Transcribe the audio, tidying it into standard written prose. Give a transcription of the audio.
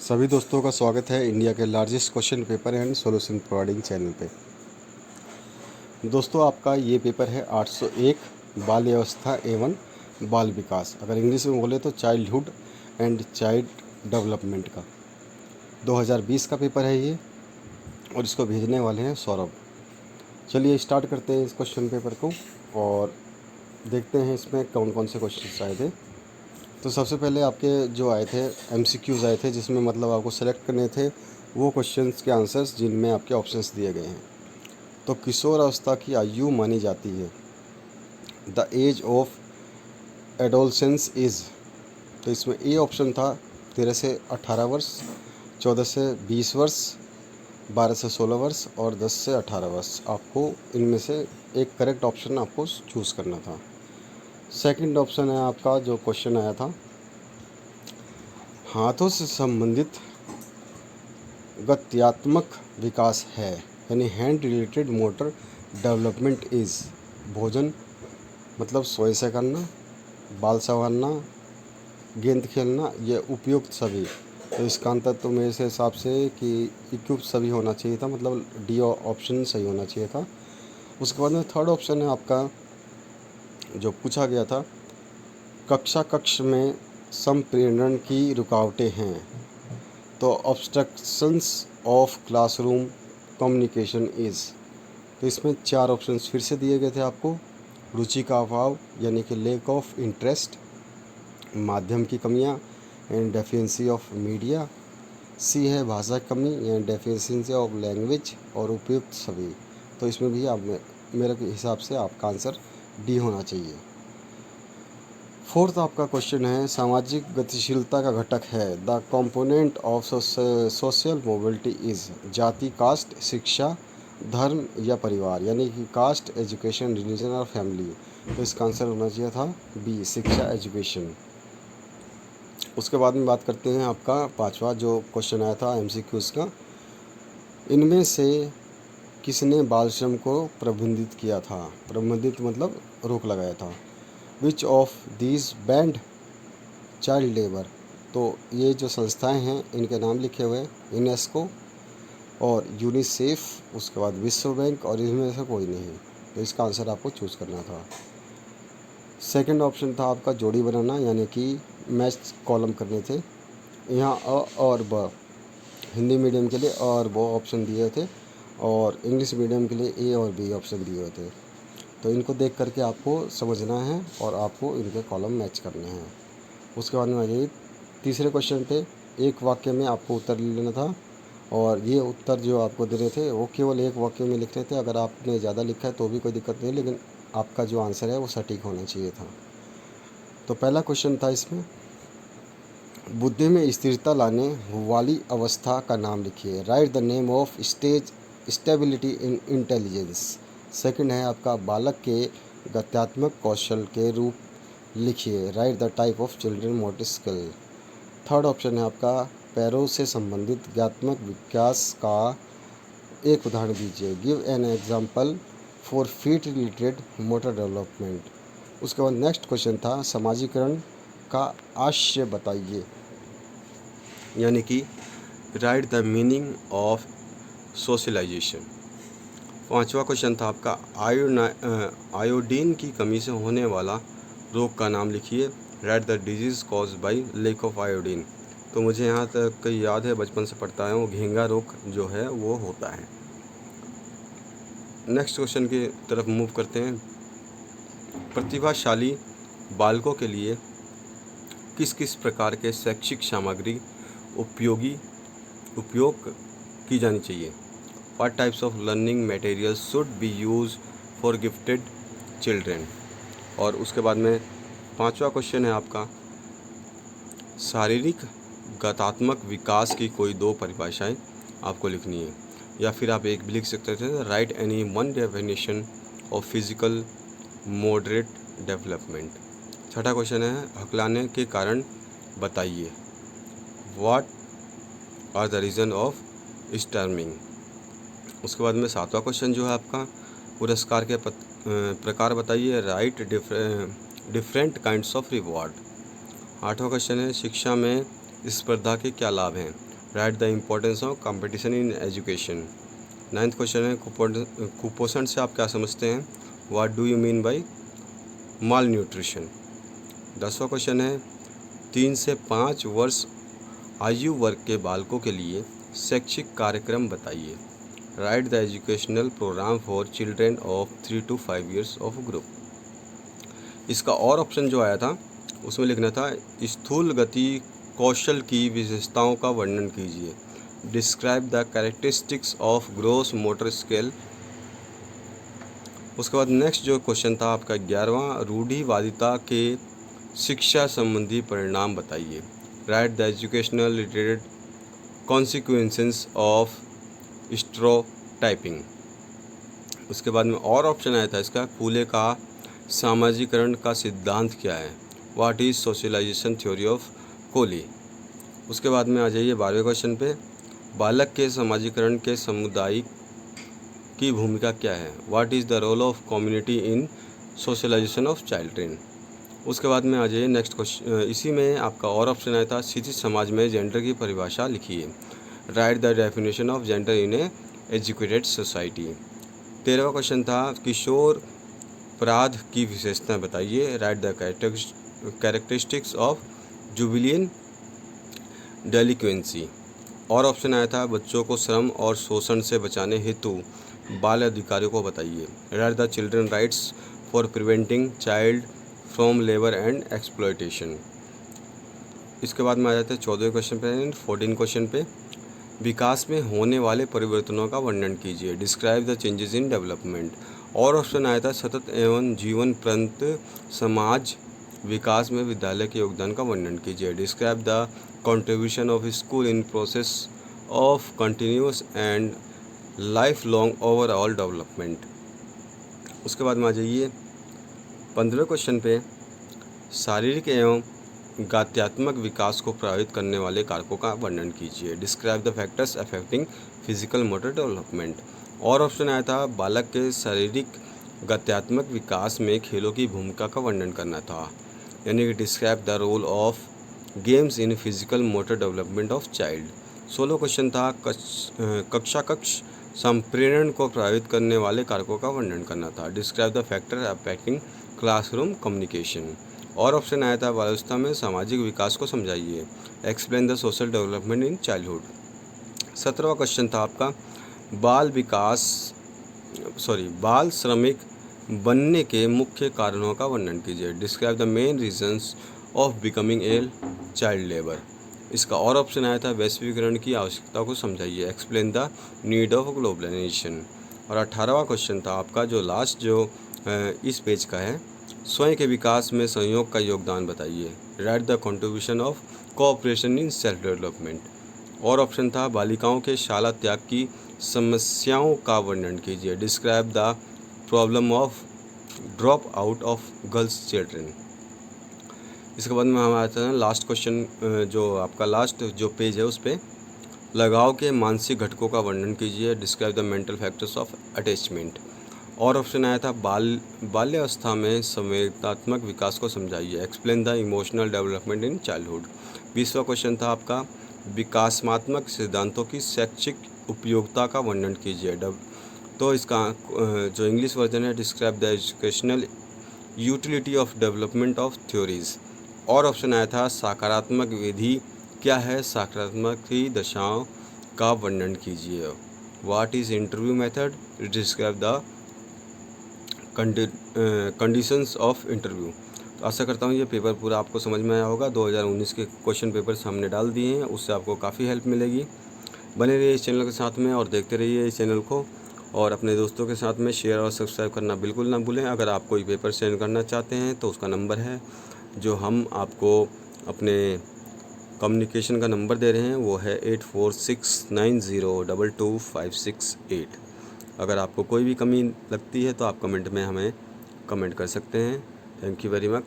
सभी दोस्तों का स्वागत है इंडिया के largest question paper and solution providing channel पे। दोस्तों, आपका ये पेपर है 801 बाल अवस्था एवं बाल विकास, अगर इंग्लिश में बोले तो चाइल्डहुड एंड चाइल्ड डेवलपमेंट का 2020 का पेपर है ये, और इसको भेजने वाले हैं सौरभ। चलिए स्टार्ट करते हैं इस क्वेश्चन पेपर को और देखते हैं इसमें कौन कौन से क्वेश्चन आए थे। तो सबसे पहले आपके जो आए थे MCQs आए थे, जिसमें मतलब आपको सेलेक्ट करने थे वो क्वेश्चंस के आंसर्स जिनमें आपके ऑप्शंस दिए गए हैं। तो किशोर अवस्था की आयु मानी जाती है, the age of adolescence is. तो इसमें ए ऑप्शन था 13 से 18 वर्ष, 14 से 20 वर्ष, 12 से 16 वर्ष और 10 से 18 वर्ष। आपको इनमें से एक करेक्ट ऑप्शन आपको चूज़ करना था। सेकंड ऑप्शन है आपका, जो क्वेश्चन आया था, हाथों से संबंधित गत्यात्मक विकास है, यानी hand related motor development is. भोजन मतलब सोए से करना, बाल संवारना, गेंद खेलना, ये उपयुक्त सभी। तो इसका अंतर तो मेरे से हिसाब से कि उपयुक्त सभी होना चाहिए था, मतलब डी ऑप्शन सही होना चाहिए था। उसके बाद में थर्ड ऑप्शन है आपका, जो पूछा गया था, कक्ष में संप्रेरण की रुकावटें हैं। तो obstructions of classroom communication is. तो इसमें 4 ऑप्शंस फिर से दिए गए थे आपको। रुचि का अभाव यानी कि लेक ऑफ इंटरेस्ट, माध्यम की कमियां एंड डेफिशिएंसी ऑफ मीडिया, सी है भाषा की कमी या डेफिशिएंसी ऑफ लैंग्वेज, और उपयुक्त सभी। तो इसमें भी आप मेरे हिसाब से आपका आंसर डी होना चाहिए। फोर्थ आपका क्वेश्चन है, सामाजिक गतिशीलता का घटक है, the component of social mobility is. जाति, कास्ट, शिक्षा, धर्म या परिवार, यानी कि कास्ट, एजुकेशन, रिलीजन और फैमिली। तो इसका आंसर होना चाहिए था बी, शिक्षा, एजुकेशन। उसके बाद में बात करते हैं आपका पांचवा जो क्वेश्चन आया था MCQs का, इनमें से किसने बाल श्रम को प्रबंधित किया था। प्रबंधित मतलब रोक लगाया था। Which of these band child labour. तो ये जो संस्थाएं हैं इनके नाम लिखे हुए हैं, यूनेस्को और यूनिसेफ, उसके बाद विश्व बैंक, और इनमें से कोई नहीं। तो इसका आंसर आपको चूज़ करना था। सेकंड ऑप्शन था आपका जोड़ी बनाना, यानी कि मैच कॉलम करने थे। यहाँ अ और ब, हिंदी मीडियम के लिए अ और ब ऑप्शन दिए थे, और इंग्लिश मीडियम के लिए ए और बी ऑप्शन दिए हुए थे। तो इनको देख करके आपको समझना है और आपको इनके कॉलम मैच करने हैं। उसके बाद में आ जाइए तीसरे क्वेश्चन पे। एक वाक्य में आपको उत्तर लेना था, और ये उत्तर जो आपको दे रहे थे वो केवल एक वाक्य में लिख रहे थे। अगर आपने ज़्यादा लिखा है तो भी कोई दिक्कत नहीं, लेकिन आपका जो आंसर है वो सटीक होना चाहिए था। तो पहला क्वेश्चन था इसमें, बुद्धि में स्थिरता लाने वाली अवस्था का नाम लिखिए। Write the name of stage stability in intelligence. Second है आपका, बालक के गत्यात्मक कौशल के रूप लिखिए। Write the type of children motor skill. Third option है आपका, पैरों से संबंधित ज्ञात्मक विकास का एक उदाहरण दीजिए। Give an example for feet related motor development. उसके बाद नेक्स्ट क्वेश्चन था, समाजीकरण का आशय बताइए, यानी कि write the meaning of socialization. पांचवा क्वेश्चन था आपका, आयोडीन की कमी से होने वाला रोग का नाम लिखिए। Write the disease cause by lack of iodine. तो मुझे यहाँ तक याद है, बचपन से पढ़ता है, वो घेंगा रोग जो है वो होता है। नेक्स्ट क्वेश्चन की तरफ मूव करते हैं। प्रतिभाशाली बालकों के लिए किस किस प्रकार के शैक्षिक सामग्री उपयोग की जानी चाहिए। What types of learning materials should be used for gifted children। और उसके बाद में पांचवा क्वेश्चन है आपका, शारीरिक गतात्मक विकास की कोई 2 परिभाषाएं आपको लिखनी है, या फिर आप एक भी लिख सकते थे, write any one definition of physical moderate development. छठा क्वेश्चन है, हकलाने के कारण बताइए। What are the reason of stuttering. उसके बाद में सातवां क्वेश्चन जो है आपका, पुरस्कार के प्रकार बताइए। Write different kinds of reward. आठवां क्वेश्चन है, शिक्षा में स्पर्धा के क्या लाभ हैं। Write the importance of competition in education. 9th question है कुपोषण से आप क्या समझते हैं, what do you mean by malnutrition. 10वां क्वेश्चन है 3 से 5 वर्ष आयु वर्ग के बालकों के लिए शैक्षिक कार्यक्रम बताइए। Write the educational program for children of 3 to 5 years of group. इसका और ऑप्शन जो आया था उसमें लिखना था स्थूल गति कौशल की विशेषताओं का वर्णन कीजिए। Describe the characteristics of gross motor skill. उसके बाद नेक्स्ट जो क्वेश्चन था आपका 11वां, रूढ़िवादिता के शिक्षा संबंधी परिणाम बताइए। Write the educational related consequences of stereotyping. उसके बाद में और ऑप्शन आया था इसका, फूले का सामाजिकरण का सिद्धांत क्या है, what is socialization theory of Cooley. उसके बाद में आ जाइए 12वें क्वेश्चन पे, बालक के समाजीकरण के सामुदायिक की भूमिका क्या है, what is the role of community in socialization of children. उसके बाद में आ जाइए नेक्स्ट क्वेश्चन, इसी में आपका और ऑप्शन आया था शिक्षित समाज में जेंडर की परिभाषा लिखिए। Write the definition of gender in a educated society. 13वां क्वेश्चन था किशोर अपराध की विशेषताएं बताइए। Write the characteristics of juvenile delinquency. और ऑप्शन आया था बच्चों को श्रम और शोषण से बचाने हेतु बाल अधिकारों को बताइए। Write the children rights for preventing child from labour and exploitation. इसके बाद में आ जाते हैं 14वें क्वेश्चन पे, 14 क्वेश्चन पे, विकास में होने वाले परिवर्तनों का वर्णन कीजिए। Describe the changes in development. और ऑप्शन आया था सतत एवं जीवन पर्यंत समाज विकास में विद्यालय के योगदान का वर्णन कीजिए। Describe the contribution of school in process of continuous and life long overall development. उसके बाद में आ जाइए 15वें क्वेश्चन पे, शारीरिक एवं गात्यात्मक विकास को प्रभावित करने वाले कारकों का वर्णन कीजिए। Describe the factors affecting physical motor development. और ऑप्शन आया था बालक के शारीरिक गत्यात्मक विकास में खेलों की भूमिका का वर्णन करना था, यानी कि describe the role of games in physical motor development of child. 16 question था कक्ष संप्रेरण को प्रभावित करने वाले कारकों का वर्णन करना था। Describe the factor affecting classroom communication. और ऑप्शन आया था बाल्यावस्था में सामाजिक विकास को समझाइए। Explain the social development in childhood. 17वां क्वेश्चन था आपका बाल श्रमिक बनने के मुख्य कारणों का वर्णन कीजिए। Describe the main reasons of becoming a child labour. इसका और ऑप्शन आया था वैश्वीकरण की आवश्यकता को समझाइए। Explain the need of globalization. और 18वां क्वेश्चन था आपका जो लास्ट इस पेज का है, स्वयं के विकास में सहयोग का योगदान बताइए। Write the contribution of cooperation in self development. और ऑप्शन था बालिकाओं के शाला त्याग की समस्याओं का वर्णन कीजिए। Describe the problem of drop out of girls children. इसके बाद में हम आते हैं लास्ट क्वेश्चन, जो आपका लास्ट जो पेज है उस पर लगाव के मानसिक घटकों का वर्णन कीजिए। Describe the mental factors of attachment. और ऑप्शन आया था बाल्यावस्था में संवेदनात्मक विकास को समझाइए। Explain the emotional development in childhood. 20वां क्वेश्चन था आपका विकासात्मक सिद्धांतों की शैक्षिक उपयोगिता का वर्णन कीजिए। तो इसका जो इंग्लिश वर्जन है, describe the educational utility of development of theories. और ऑप्शन आया था सकारात्मक विधि क्या है, सकारात्मक की दशाओं का वर्णन कीजिए। What is interview method, describe the conditions of interview. तो आशा करता हूँ ये पेपर पूरा आपको समझ में आया होगा। 2019 के क्वेश्चन पेपर हमने डाल दिए हैं, उससे आपको काफ़ी हेल्प मिलेगी। बने रहिए इस चैनल के साथ में और देखते रहिए इस चैनल को, और अपने दोस्तों के साथ में शेयर और सब्सक्राइब करना बिल्कुल ना भूलें। अगर आप कोई पेपर सेंड करना चाहते हैं तो उसका नंबर है जो हम आपको अपने कम्युनिकेशन का नंबर दे रहे हैं, वो है 8469022568। अगर आपको कोई भी कमी लगती है तो आप कमेंट में हमें कमेंट कर सकते हैं। Thank you very much.